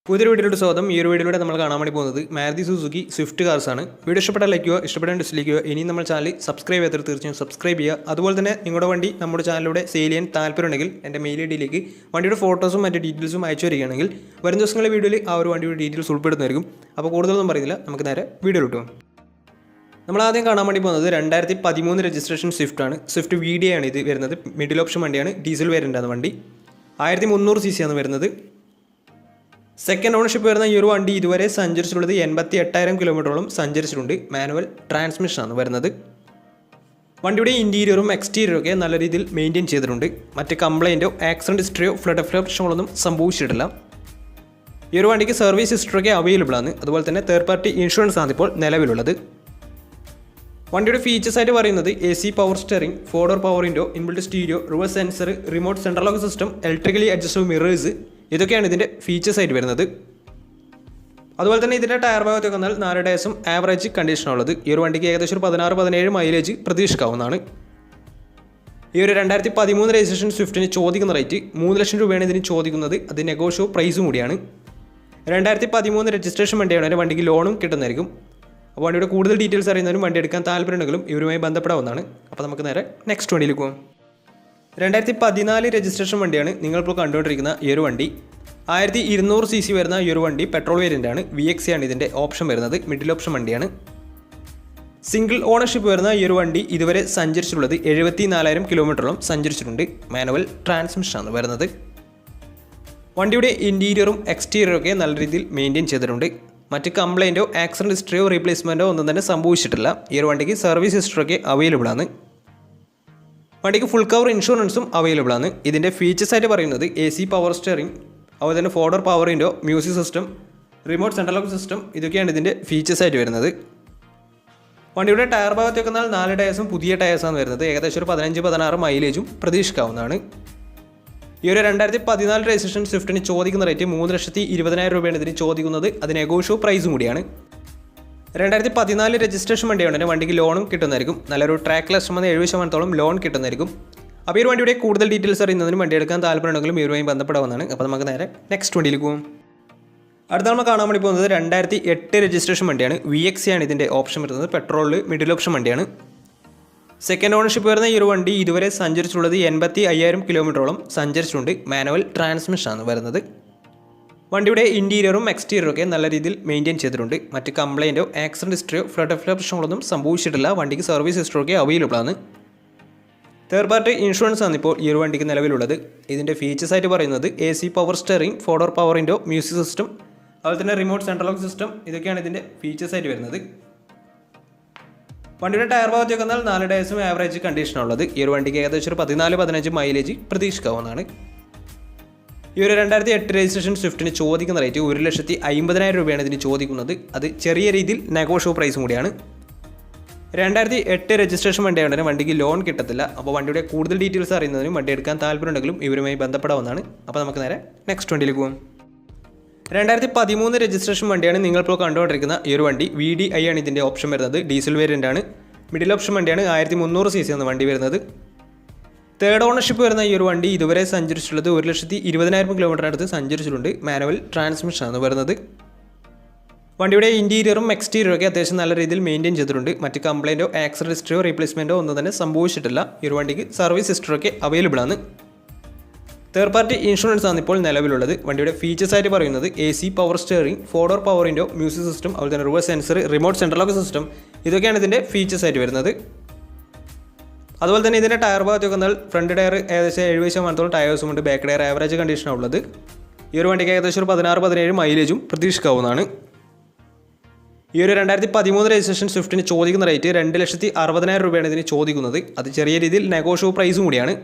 പുതിയൊരു വീഡിയോയുടെ സ്വാഗതം. ഈ ഒരു വീഡിയോയിലൂടെ നമ്മൾ കാണാൻ വേണ്ടി പോകുന്നത് മാരുതി സുസുക്കി സ്വിഫ്റ്റ് കാർസ് ആണ്. വീഡിയോ ഇഷ്ടപ്പെട്ടാൽ ലൈക്ക് ചെയ്യുക, ഇഷ്ടപ്പെട്ടാൽ ഡിസ്ലൈക്ക് ചെയ്യുക. ഇനി നമ്മൾ ചാനൽ സബ്സ്ക്രൈബ് ചെയ്തിട്ട് തീർച്ചയായും സബ്സ്ക്രൈബ് ചെയ്യുക. അതുപോലെ തന്നെ നിങ്ങളുടെ വണ്ടി നമ്മുടെ ചാനലിലൂടെ സെയിൽ ചെയ്യാൻ താല്പര്യമുണ്ടെങ്കിൽ എൻ്റെ മെയിൽ ഐഡിയിലേക്ക് വണ്ടിയുടെ ഫോട്ടോസും മറ്റ് ഡീറ്റെയിൽസും അയച്ചു വരികയാണെങ്കിൽ വരും ദിവസങ്ങളിലെ വീഡിയോയിൽ ആ ഒരു വണ്ടിയുടെ ഡീറ്റെയിൽസ് ഉൾപ്പെടുന്നതായിരിക്കും. അപ്പോൾ കൂടുതലൊന്നും പറയുന്നില്ല, നമുക്ക് നേരെ വീഡിയോ കിട്ടും. നമ്മൾ ആദ്യം കാണാൻ വേണ്ടി പോകുന്നത് 2013 രജിസ്ട്രേഷൻ സ്വിഫ്റ്റ് ആണ്. സ്വിഫ്റ്റ് VD ആണ് ഇത് വരുന്നത്. മിഡിൽ ഓപ്ഷൻ വണ്ടിയാണ്, ഡീസൽ വേരിയൻ്റാണ് വണ്ടി. 1300 cc ആണ് വരുന്നത്. സെക്കൻഡ് ഓണർഷിപ്പ് വരുന്ന ഈ ഒരു വണ്ടി ഇതുവരെ സഞ്ചരിച്ചിട്ടുള്ളത് 88,000 കിലോമീറ്ററോളം സഞ്ചരിച്ചിട്ടുണ്ട്. മാനുവൽ ട്രാൻസ്മിഷനാണ് വരുന്നത്. വണ്ടിയുടെ ഇൻറ്റീരിയറും എക്സ്റ്റീരിയറും ഒക്കെ നല്ല രീതിയിൽ മെയിൻറ്റെയിൻ ചെയ്തിട്ടുണ്ട്. മറ്റ് കംപ്ലൈൻറ്റോ ആക്സിഡൻറ്റ് ഹിസ്റ്ററിയോ ഫ്ലഡ് പ്രശ്നങ്ങളൊന്നും സംഭവിച്ചിട്ടില്ല. ഈ ഒരു വണ്ടിക്ക് സർവീസ് ഹിസ്റ്ററിയൊക്കെ അവൈലബിൾ ആണ്. അതുപോലെ തന്നെ തേർഡ് പാർട്ടി ഇൻഷുറൻസ് ആണ് ഇപ്പോൾ നിലവിലുള്ളത്. വണ്ടിയുടെ ഫീച്ചേഴ്സ് ആയിട്ട് പറയുന്നത് AC power steering, 4-door power window, inbuilt stereo, reverse sensor, remote central lock system, electrically adjustable mirrors, ഇതൊക്കെയാണ് ഇതിൻ്റെ ഫീച്ചേഴ്സ് ആയിട്ട് വരുന്നത്. അതുപോലെ തന്നെ ഇതിൻ്റെ ടയർ ഭാഗത്തൊക്കെ വന്നാൽ 4 ടയർസും ആവറേജ് കണ്ടീഷനുള്ളത്. ഈ ഒരു വണ്ടിക്ക് ഏകദേശം ഒരു 16-17 മൈലേജ് പ്രതീക്ഷിക്കാവുന്നതാണ്. ഈ ഒരു 2013 രജിസ്ട്രേഷൻ സ്വിഫ്റ്റിന് ചോദിക്കുന്ന റേറ്റ് 3 ലക്ഷം രൂപയാണ് ഇതിന് ചോദിക്കുന്നത്. അത് നെഗോഷ്യോ പ്രൈസും കൂടിയാണ്. 2013 രജിസ്ട്രേഷൻ വണ്ടിയാണ്. വണ്ടിക്ക് ലോണും കിട്ടുന്നതായിരിക്കും. അപ്പോൾ വണ്ടിയുടെ കൂടുതൽ ഡീറ്റെയിൽസ് അറിയുന്നതിനും വണ്ടി എടുക്കാൻ താല്പര്യമുണ്ടെങ്കിലും ഇവരുമായി ബന്ധപ്പെടാവുന്നതാണ്. അപ്പോൾ നമുക്ക് നേരെ നെക്സ്റ്റ് വണ്ടിയിൽ പോകാം. 2014 രജിസ്ട്രേഷൻ വണ്ടിയാണ് നിങ്ങളിപ്പോൾ കണ്ടുകൊണ്ടിരിക്കുന്ന ഈ ഒരു വണ്ടി. 1200 cc വരുന്ന ഈ ഒരു വണ്ടി പെട്രോൾ വേരിയൻ്റ് ആണ്. VX ആണ് ഇതിൻ്റെ ഓപ്ഷൻ വരുന്നത്. മിഡിൽ ഓപ്ഷൻ വണ്ടിയാണ്. സിംഗിൾ ഓണർഷിപ്പ് വരുന്ന ഈ ഒരു വണ്ടി ഇതുവരെ സഞ്ചരിച്ചിട്ടുള്ളത് 74,000 കിലോമീറ്ററോളം സഞ്ചരിച്ചിട്ടുണ്ട്. മാനുവൽ ട്രാൻസ്മിഷനാണ് വരുന്നത്. വണ്ടിയുടെ ഇൻറ്റീരിയറും എക്സ്റ്റീരിയറും ഒക്കെ നല്ല രീതിയിൽ മെയിൻറ്റെയിൻ ചെയ്തിട്ടുണ്ട്. മറ്റ് കംപ്ലൈൻറ്റോ ആക്സിഡൻറ്റ് ഹിസ്റ്ററിയോ റീപ്ലേസ്മെൻറ്റോ ഒന്നും തന്നെ സംഭവിച്ചിട്ടില്ല. ഈ ഒരു വണ്ടിക്ക് സർവീസ് ഹിസ്റ്ററിയൊക്കെ അവൈലബിൾ ആണ്. വണ്ടിക്ക് ഫുൾ കവർ ഇൻഷുറൻസും അവൈലബിൾ ആണ്. ഇതിൻ്റെ ഫീച്ചേഴ്സ് ആയിട്ട് പറയുന്നത് AC പവർ സ്റ്റിയറിംഗ്, അതുപോലെ തന്നെ 4-door power window, music system, remote central lock system, ഇതൊക്കെയാണ് ഇതിൻ്റെ ഫീച്ചേഴ്സ് ആയിട്ട് വരുന്നത്. വണ്ടിയുടെ ടയർ ഭാഗത്തേക്ക് വന്നാൽ 4 ടയർസും പുതിയ ടയർസാണ് വരുന്നത്. ഏകദേശം ഒരു 15-16 മൈലേജും പ്രതീക്ഷിക്കാവുന്നതാണ്. ഈ ഒരു 2014 രജിസ്ട്രേഷൻ സ്വിഫ്റ്റിന് ചോദിക്കുന്ന റേറ്റ് 3,20,000 രൂപയാണ് ഇതിന് ചോദിക്കുന്നത്. അത് നെഗോഷ്യോ പ്രൈസും കൂടിയാണ്. 2014 രജിസ്ട്രേഷൻ വണ്ടിയാണ്. വണ്ടിക്ക് ലോണും കിട്ടുന്നതായിരിക്കും. നല്ലൊരു ട്രാക്ക് ലക്ഷം 70% ലോൺ കിട്ടുന്നതായിരിക്കും. അപ്പോൾ ഈ വണ്ടിയുടെ കൂടുതൽ ഡീറ്റെയിൽസ് അറിയുന്നതിനും വണ്ടി എടുക്കാൻ താല്പര്യമുണ്ടെങ്കിലും ഇവരുമായി ബന്ധപ്പെടാവുന്നതാണ്. അപ്പോൾ നമുക്ക് നേരെ നെക്സ്റ്റ് വണ്ടിയിലേക്ക് പോകും. അടുത്ത നമ്മൾ കാണാൻ വേണ്ടി പോകുന്നത് 2008 രജിസ്ട്രേഷൻ വണ്ടിയാണ്. VX ആണ് ഇതിൻ്റെ ഓപ്ഷൻ വരുന്നത്. പെട്രോളിൽ മിഡിൽ ഓപ്ഷൻ വണ്ടിയാണ്. സെക്കൻഡ് ഓണർഷിപ്പ് വരുന്ന ഈ ഒരു വണ്ടി ഇതുവരെ സഞ്ചരിച്ചിട്ടുള്ളത് 85,000 കിലോമീറ്ററോളം സഞ്ചരിച്ചിട്ടുണ്ട്. മാനുവൽ ട്രാൻസ്മിഷനാണ് വരുന്നത്. വണ്ടിയുടെ ഇൻറ്റീരിയറും എക്സ്റ്റീരിയറും ഒക്കെ നല്ല രീതിയിൽ മെയിൻറ്റെയിൻ ചെയ്തിട്ടുണ്ട്. മറ്റ് കംപ്ലൈൻറ്റോ ആക്സിഡൻറ്റ് ഹിസ്റ്ററിയോ ഫ്ലഡ് പ്രശ്നങ്ങളൊന്നും സംഭവിച്ചിട്ടില്ല. വണ്ടിക്ക് സർവീസ് ഹിസ്റ്ററിയൊക്കെ അവൈലബിൾ ആണ്. തേർഡ് പാർട്ടി ഇൻഷുറൻസ് ആണ് ഇപ്പോൾ ഈ ഒരു വണ്ടിക്ക് നിലവിലുള്ളത്. ഇതിൻ്റെ ഫീച്ചേഴ്സ് ആയിട്ട് പറയുന്നത് AC power steering, 4-door power window, music system, അതുപോലെ തന്നെ റിമോട്ട് സെൻട്രൽ ലോക്ക് സിസ്റ്റം, ഇതൊക്കെയാണ് ഇതിൻ്റെ ഫീച്ചേഴ്സ് ആയിട്ട് വരുന്നത്. വണ്ടിയുടെ ടയർ ഭാഗത്തേക്ക് വന്നാൽ 4 ടയർസും ആവറേജ് കണ്ടീഷനുള്ളത്. ഈ ഒരു വണ്ടിക്ക് ഏകദേശം ഒരു 14-15 മൈലേജ് പ്രതീക്ഷിക്കാവുന്നതാണ്. ഈ ഒരു 2008 രജിസ്ട്രേഷൻ സ്വിഫ്റ്റിന് ചോദിക്കുന്ന റേറ്റ് 1,50,000 രൂപയാണ് ഇതിന് ചോദിക്കുന്നത്. അത് ചെറിയ രീതിയിൽ നെഗോഷ്യോ പ്രൈസും കൂടിയാണ്. 2008 രജിസ്ട്രേഷൻ വണ്ടിയാണ്. വണ്ടിക്ക് ലോൺ കിട്ടത്തില്ല. അപ്പോൾ വണ്ടിയുടെ കൂടുതൽ ഡീറ്റെയിൽസ് അറിയുന്നതിനും വണ്ടി എടുക്കാൻ താല്പര്യമുണ്ടെങ്കിലും ഇവരുമായി ബന്ധപ്പെടാവുന്നതാണ്. അപ്പോൾ നമുക്ക് നേരെ നെക്സ്റ്റ് വണ്ടിയിലേക്ക് പോകും. 2013 രജിസ്ട്രേഷൻ വണ്ടിയാണ് നിങ്ങളിപ്പോൾ കണ്ടുകൊണ്ടിരിക്കുന്ന ഈ ഒരു വണ്ടി. VDI ആണ് ഇതിൻ്റെ ഓപ്ഷൻ വരുന്നത്. ഡീസൽ വേരിയൻ്റ് ആണ്. മിഡിൽ ഓപ്ഷൻ വണ്ടിയാണ്. 1300 cc ആണ് വണ്ടി വരുന്നത്. തേർഡ് ഓണർഷിപ്പ് വരുന്ന ഈ ഒരു വണ്ടി ഇതുവരെ സഞ്ചരിച്ചിട്ടുള്ളത് 1,20,000 കിലോമീറ്റർ അടുത്ത് സഞ്ചരിച്ചിട്ടുണ്ട്. മാനുവൽ ട്രാൻസ്മിഷനാണ് വരുന്നത്. വണ്ടിയുടെ ഇൻറ്റീരിയറും എക്സ്റ്റീരിയറും ഒക്കെ അത്യാവശ്യം നല്ല രീതിയിൽ മെയിൻറ്റെയിൻ ചെയ്തിട്ടുണ്ട്. മറ്റ് കംപ്ലൈൻറ്റോ ആക്സിഡൻറ്റ് ഹിസ്റ്ററിയോ റീപ്ലേസ്മെൻറ്റോ ഒന്നും തന്നെ സംഭവിച്ചിട്ടില്ല. ഈ ഒരു വണ്ടിക്ക് സർവീസ് ഹിസ്റ്ററിയൊക്കെ അവൈലബിൾ ആണ്. തേർഡ് പാർട്ടി ഇൻഷുറൻസ് ആണ് ഇപ്പോൾ നിലവിലുള്ളത്. വണ്ടിയുടെ ഫീച്ചേഴ്സ് ആയിട്ട് പറയുന്നത് AC power steering, 4-door power window, music system, അതുപോലെ തന്നെ reverse sensor, remote central lock system, ഇതൊക്കെയാണ് ഇതിൻ്റെ ഫീച്ചേഴ്സ് ആയിട്ട് വരുന്നത്. അതുപോലെ തന്നെ ഇതിൻ്റെ ടയർ ഭാഗത്തൊക്കെ വന്നാൽ ഫ്രണ്ട് ടയർ ഏകദേശം 70% ടയേഴ്സും ഉണ്ട്. ബാക്ക് ടയർ ആവറേജ് കണ്ടീഷനാണ് ഉള്ളത്. ഈ ഒരു വണ്ടിക്ക് ഏകദേശം ഒരു 16-17 മൈലേജും പ്രതീക്ഷിക്കാവുന്നതാണ്. ഈ ഒരു 2013 രജിസ്ട്രേഷൻ സ്വിഫ്റ്റിന് ചോദിക്കുന്ന റേറ്റ് 2,60,000 രൂപയാണ് ഇതിന് ചോദിക്കുന്നത്. അത് ചെറിയ രീതിയിൽ നെഗോഷ്യോ പ്രൈസും കൂടിയാണ്.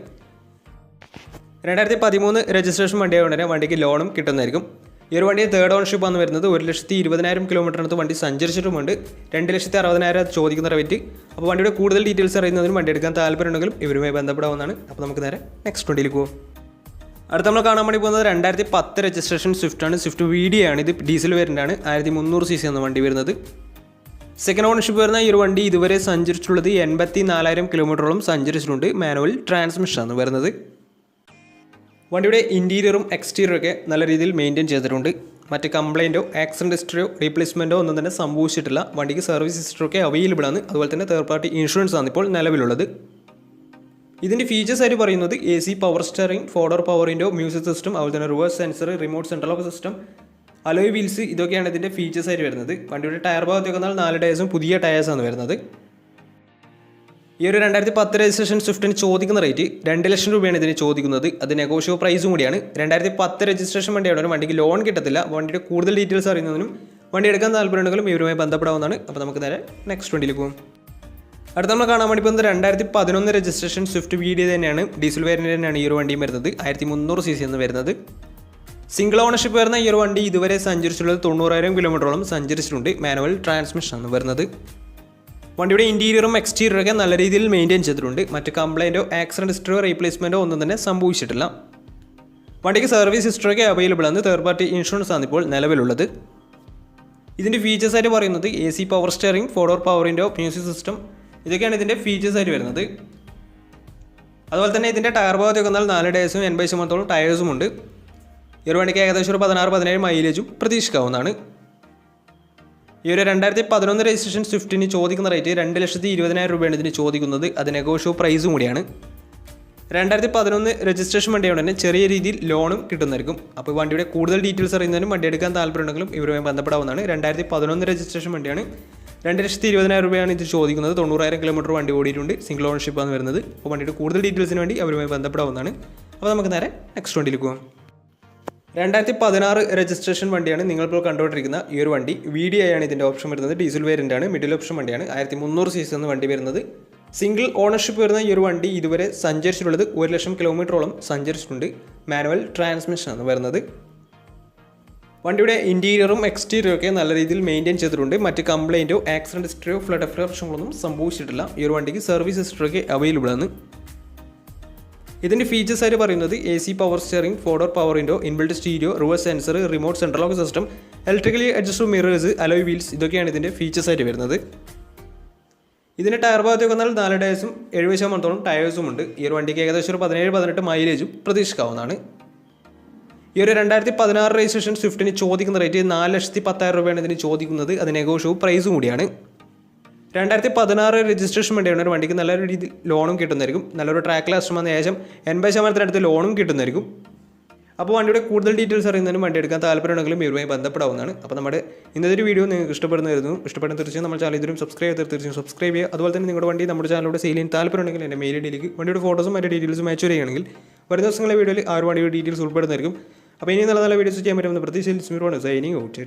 2013 രജിസ്ട്രേഷൻ വണ്ടിയായതുകൊണ്ട് വണ്ടിക്ക് ലോണും കിട്ടുന്നതായിരിക്കും. ഈ ഒരു വണ്ടി തേർഡ് ഓണർഷിപ്പ് ആണ് വരുന്നത്. 1,20,000 കിലോമീറ്ററിനടുത്ത് വണ്ടി സഞ്ചരിച്ചിട്ടുമുണ്ട്. 2,60,000 ചോദിക്കുന്ന റേറ്റ്. അപ്പോൾ വണ്ടിയുടെ കൂടുതൽ ഡീറ്റെയിൽസ് അറിയുന്നതിനും വണ്ടി എടുക്കാൻ താല്പര്യമുണ്ടെങ്കിലും ഇവരുമായി ബന്ധപ്പെടാവുന്നതാണ്. അപ്പോൾ നമുക്ക് നേരെ നെക്സ്റ്റ് വണ്ടിയിലേക്ക് പോകും. അടുത്ത നമ്മൾ കാണാൻ വേണ്ടി പോകുന്നത് 2010 രജിസ്ട്രേഷൻ സ്വിഫ്റ്റ് ആണ്. സ്വിഫ്റ്റ് VD ആണ്. ഇത് ഡീസൽ വേരിയൻ്റ് ആണ്. 1300 cc ആണ് വണ്ടി വരുന്നത്. സെക്കൻഡ് ഓണർഷിപ്പ് വരുന്ന ഈ ഒരു വണ്ടി ഇതുവരെ സഞ്ചരിച്ചിട്ടുള്ളത് 84,000 കിലോമീറ്ററോളം സഞ്ചരിച്ചിട്ടുണ്ട്. മാനുവൽ ട്രാൻസ്മിഷനാണ് വരുന്നത്. വണ്ടിയുടെ ഇൻറ്റീരിയറും എക്സ്റ്റീരിയറും ഒക്കെ നല്ല രീതിയിൽ മെയിൻറ്റെയിൻ ചെയ്തിട്ടുണ്ട്. മറ്റ് കംപ്ലയിൻറ്റോ ആക്സിഡൻറ്റ് ഹിസ്റ്ററിയോ റീപ്ലേസ്മെൻറ്റോ ഒന്നും തന്നെ സംഭവിച്ചിട്ടില്ല. വണ്ടിക്ക് സർവീസ് ഹിസ്റ്ററൊക്കെ അവൈലബിൾ ആണ്. അതുപോലെ തന്നെ തേർഡ് പാർട്ടി ഇൻഷുറൻസ് ആണ് ഇപ്പോൾ നിലവിലുള്ളത്. ഇതിൻ്റെ ഫീച്ചേഴ്സ് ആയിട്ട് പറയുന്നത് AC power steering, 4-door power window, music system, അതുപോലെ തന്നെ reverse sensor, remote central lock system, alloy wheels, ഇതൊക്കെയാണ് ഇതിൻ്റെ ഫീച്ചേഴ്സ് ആയിട്ട് വരുന്നത്. വണ്ടിയുടെ ടയർ ഭാഗത്തേക്ക് വന്നാൽ 4 ടയേഴ്സും പുതിയ ടയേഴ്സാണ് വരുന്നത്. ഈ ഒരു 2010 രജിസ്ട്രേഷൻ സ്വിഫ്റ്റിന് ചോദിക്കുന്ന റേറ്റ് 2 ലക്ഷം രൂപയാണ് ഇതിന് ചോദിക്കുന്നത്. അത് നെഗോഷ്യബിൾ പ്രൈസും കൂടിയാണ്. 2010 രജിസ്ട്രേഷൻ വണ്ടിയാണ്. വണ്ടിക്ക് ലോൺ കിട്ടത്തില്ല. വണ്ടിയുടെ കൂടുതൽ ഡീറ്റെയിൽസ് അറിയുന്നതിനും വണ്ടി എടുക്കാൻ താല്പര്യമുണ്ടെങ്കിലും ഇവരുമായി ബന്ധപ്പെടാവുന്നതാണ്. അപ്പോൾ നമുക്ക് നേരെ നെക്സ്റ്റ് വണ്ടിയിലേക്ക് പോകും. അടുത്ത നമ്മൾ കാണാൻ വേണ്ടി പോകുന്നത് 2011 രജിസ്ട്രേഷൻ സ്വിഫ്റ്റ് VD തന്നെയാണ്. ഡീസൽ വേരിയൻ്റ് തന്നെയാണ് ഈ ഒരു വണ്ടിയും വരുന്നത്. 1300 cc എന്ന് വരുന്നത്. സിംഗിൾ ഓണർഷിപ്പ് വരുന്ന ഈ ഒരു വണ്ടി ഇതുവരെ സഞ്ചരിച്ചിട്ടുള്ളത് 90,000 കിലോമീറ്ററോളം സഞ്ചരിച്ചിട്ടുണ്ട്. മാനുവൽ ട്രാൻസ്മിഷൻ ആണ് വരുന്നത്. വണ്ടിയുടെ ഇൻറ്റീരിയറും എക്സ്റ്റീരിയറും ഒക്കെ നല്ല രീതിയിൽ മെയിൻറ്റെയിൻ ചെയ്തിട്ടുണ്ട്. മറ്റ് കംപ്ലയിൻറ്റോ ആക്സിഡൻറ്റ് ഹിസ്റ്ററിയോ റീപ്ലേസ്മെൻറ്റോ ഒന്നും തന്നെ സംഭവിച്ചിട്ടില്ല. വണ്ടിക്ക് സർവീസ് ഹിസ്റ്ററിയൊക്കെ അവൈലബിൾ ആണ്. തേർഡ് പാർട്ടി ഇൻഷുറൻസ് ആണ് ഇപ്പോൾ നിലവിലുള്ളത്. ഇതിൻ്റെ ഫീച്ചേഴ്സ് ആയിട്ട് പറയുന്നത് AC power steering, 4-door power window, music system, ഇതൊക്കെയാണ് ഇതിൻ്റെ ഫീച്ചേഴ്സ് ആയിട്ട് വരുന്നത്. അതുപോലെ തന്നെ ഇതിൻ്റെ ടയർ ഭാഗത്തേക്ക് വന്നാൽ 4 ടയേഴ്സും 80% ടയേഴ്സും ഉണ്ട്. ഈ ഒരു വണ്ടിക്ക് ഏകദേശം ഒരു 16-17 മൈലേജും പ്രതീക്ഷിക്കാവുന്നതാണ്. ഈ ഒരു 2011 രജിസ്ട്രേഷൻ സ്വിഫ്റ്റിന് ചോദിക്കുന്ന റേറ്റ് 2,20,000 രൂപയാണ് ഇതിന് ചോദിക്കുന്നത്. അത് നെഗോഷ്യബിൾ പ്രൈസും കൂടിയാണ്. 2011 രജിസ്ട്രേഷൻ വണ്ടിയോടെ തന്നെ ചെറിയ രീതിയിൽ ലോണും കിട്ടുന്നതായിരിക്കും. അപ്പോൾ വണ്ടിയുടെ കൂടുതൽ ഡീറ്റെയിൽസ് അറിയുന്നതിനും വണ്ടി എടുക്കാൻ താല്പര്യമുണ്ടെങ്കിലും ഇവരുമായി ബന്ധപ്പെടാവുന്നതാണ്. 2011 രജിസ്ട്രേഷൻ വണ്ടിയാണ്. 2,20,000 രൂപയാണ് ഇത് ചോദിക്കുന്നത്. 90,000 കിലോമീറ്റർ വണ്ടി ഓടിയിട്ടുണ്ട്. സിംഗിൾ ഓണർഷിപ്പാണ് വരുന്നത്. അപ്പോൾ വണ്ടിയുടെ കൂടുതൽ ഡീറ്റെയിൽസിന് വേണ്ടി അവരുമായി ബന്ധപ്പെടാവുന്നതാണ്. അപ്പോൾ നമുക്ക് നേരെ നെക്സ്റ്റ് വണ്ടിയിലേക്ക് പോകാം. 2016 രജിസ്ട്രേഷൻ വണ്ടിയാണ് നിങ്ങളിപ്പോൾ കണ്ടുകൊണ്ടിരിക്കുന്ന ഈ ഒരു വണ്ടി. VD ആണ് ഇതിൻ്റെ ഓപ്ഷൻ വരുന്നത്. ഡീസൽ വേരിയൻ്റ് ആണ്. മിഡിൽ ഓപ്ഷൻ വണ്ടിയാണ്. 1300 cc എന്ന വണ്ടി വരുന്നത്. സിംഗിൾ ഓണർഷിപ്പ് വരുന്ന ഈ ഒരു വണ്ടി ഇതുവരെ സഞ്ചരിച്ചിട്ടുള്ളത് 1 ലക്ഷം കിലോമീറ്ററോളം സഞ്ചരിച്ചിട്ടുണ്ട്. മാനുവൽ ട്രാൻസ്മിഷൻ ആണ് വരുന്നത്. വണ്ടിയുടെ ഇൻറ്റീരിയറും എക്സ്റ്റീരിയറും ഒക്കെ നല്ല രീതിയിൽ മെയിൻറ്റെയിൻ ചെയ്തിട്ടുണ്ട്. മറ്റ് കംപ്ലയിൻറ്റോ ആക്സിഡൻറ്റ് ഹിസ്റ്ററിയോ ഫ്ലഡ് പ്രശ്നങ്ങളൊന്നും സംഭവിച്ചിട്ടില്ല. ഈ ഒരു വണ്ടിക്ക് സർവീസ് ഹിസ്റ്ററിയൊക്കെ അവൈലബിൾ ആണ്. ഇതിൻ്റെ ഫീച്ചേഴ്സ് ആയിട്ട് പറയുന്നത് AC power steering, 4-door power window, inbuilt stereo, reverse sensor, remote central lock system, electrically adjustable mirrors, alloy wheels, ഇതൊക്കെയാണ് ഇതിൻ്റെ ഫീച്ചേഴ്സ് ആയിട്ട് വരുന്നത്. ഇതിൻ്റെ ടയർ ഭാഗത്തേക്ക് വന്നാൽ 4 ടയേഴ്സും 70% ടയേഴ്സും ഉണ്ട്. ഈ ഒരു വണ്ടിക്ക് ഏകദേശം ഒരു 17-18 മൈലേജും പ്രതീക്ഷിക്കാവുന്നതാണ്. ഈ ഒരു 2016 രജിസ്ട്രേഷൻ സ്വിഫ്റ്റിന് ചോദിക്കുന്ന റേറ്റ് 4,10,000 രൂപയാണ് ഇതിന് ചോദിക്കുന്നത്. അത് നെഗോഷ്യബിൾ പ്രൈസും കൂടിയാണ്. 2016 രജിസ്ട്രേഷൻ വണ്ടിയാണ്. ഒരു വണ്ടിക്ക് നല്ലൊരു രീതിയിൽ ലോണും കിട്ടുന്നതായിരിക്കും. നല്ലൊരു ട്രാക്ക് ലാസ്റ്റ് വന്ന ശേഷം 80% ലോണും കിട്ടുന്നതായിരിക്കും. അപ്പോൾ വണ്ടിയുടെ കൂടുതൽ ഡീറ്റെയിൽസ് അറിയുന്നതിനും വണ്ടി എടുക്കാൻ താല്പര്യമുണ്ടെങ്കിലും ഇവരുമായി ബന്ധപ്പെടാവുന്നതാണ്. അപ്പോൾ നമ്മുടെ ഇന്നത്തെ ഒരു വീഡിയോ നിങ്ങൾക്ക് ഇഷ്ടപ്പെടുന്നതായിരുന്നു. ഇഷ്ടപ്പെടുന്ന തീർച്ചയായും നമ്മുടെ ചാനൽ ഇതിലും തീർച്ചയായും സബ്സ്ക്രൈബ് ചെയ്യുക. അതുപോലെ തന്നെ നിങ്ങളുടെ വണ്ടി നമ്മുടെ ചാനലിലൂടെ സെയിൽ ചെയ്യാൻ താല്പര്യമുണ്ടെങ്കിൽ എൻ്റെ മെയിൽ ഐഡിയിലേക്ക് വണ്ടിയുടെ ഫോട്ടോസും മറ്റു ഡീറ്റെയിൽസും മാച്ച് ചെയ്യുകയാണെങ്കിൽ വരുന്ന ദിവസങ്ങളിലെ വീഡിയോയിൽ ആ ഒരു വണ്ടിയുടെ ഡീറ്റെയിൽസ് ഉൾപ്പെടുന്നതായിരിക്കും. അപ്പോൾ ഇനി നല്ല വീഡിയോസ് ചെയ്യാൻ പറ്റുമെന്ന് പ്രതീക്ഷയിൽ സൈനിങ് ഔട്ട്.